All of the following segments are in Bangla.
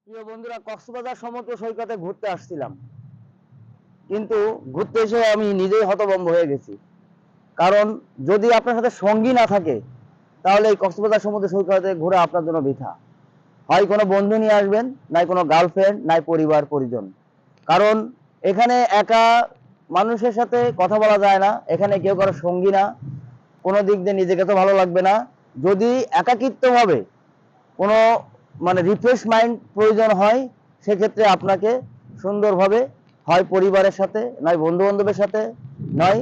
প্রিয় বন্ধুরা, কক্সবাজার সমুদ্র সৈকতে ঘুরতে আসছিলাম, কিন্তু ঘুরতে এসে আমি নিজেই হতভম্ব হয়ে গেছি। কারণ যদি আপনার সাথে সঙ্গী না থাকে, তাহলে এই কক্সবাজার সমুদ্র সৈকতে ঘোরা আপনার জন্য বৃথা। হয় কোনো বন্ধু নিয়ে আসবেন, নাই কোনো গার্লফ্রেন্ড, নাই পরিবার পরিজন। কারণ এখানে একা মানুষের সাথে কথা বলা যায় না, এখানে কেউ কারো সঙ্গী না, কোনো দিক দিয়ে নিজেকে তো ভালো লাগবে না। যদি একাকিত্ব ভাবে কোনো মানে রিফ্রেশ মাইন্ড প্রয়োজন হয়, সেক্ষেত্রে আপনাকে সুন্দরভাবে হয় পরিবারের সাথে, নয় বন্ধু বান্ধবের সাথে, নয়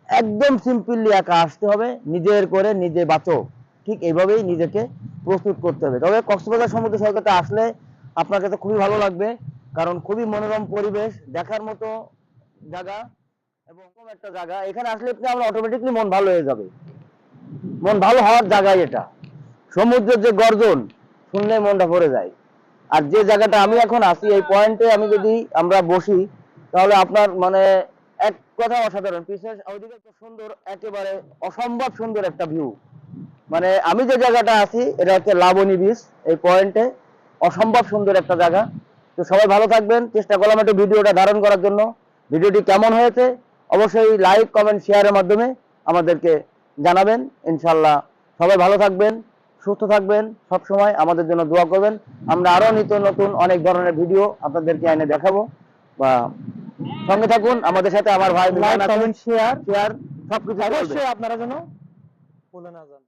একদম সিম্পলি একা আসতে হবে। নিজের করে নিজে বাঁচো, ঠিক এইভাবেই নিজেকে প্রস্তুত করতে হবে। তবে কক্সবাজার সমুদ্র সৈকতে আসলে আপনাকে তো খুবই ভালো লাগবে, কারণ খুবই মনোরম পরিবেশ, দেখার মতো জায়গা এবং এরকম একটা জায়গা, এখানে আসলে আপনি আমরা অটোমেটিকলি মন ভালো হয়ে যাবে। মন ভালো হওয়ার জায়গায় এটা, সমুদ্রের যে গর্জন শুনলে মনটা ভরে যায়। আর যে জায়গাটা আমি এখন আছি, এই পয়েন্টে আমি যদি আমরা বসি, তাহলে আপনার মানে এক কথা অসাধারণ। পিছের ওইদিকে তো সুন্দর, একেবারে অসম্ভব সুন্দর একটা ভিউ। মানে আমি যে জায়গাটা আছি এটা হচ্ছে লাবণী বিচ, এই পয়েন্টে অসম্ভব সুন্দর একটা জায়গা। তো সবাই ভালো থাকবেন। চেষ্টা করলাম একটু ভিডিওটা ধারণ করার জন্য। ভিডিওটি কেমন হয়েছে অবশ্যই লাইক কমেন্ট শেয়ারের মাধ্যমে আমাদেরকে জানাবেন। ইনশাল্লাহ সবাই ভালো থাকবেন, সুস্থ থাকবেন, সব সময় আমাদের জন্য দোয়া করবেন। আমরা আরো নিত্য নতুন অনেক ধরনের ভিডিও আপনাদেরকে এনে দেখাবো। বা সঙ্গে থাকুন আমাদের সাথে। আমার ভাই লাইক কমেন্ট শেয়ার শেয়ার সবকিছু অবশ্যই আপনারা যেন ভুলে না যান।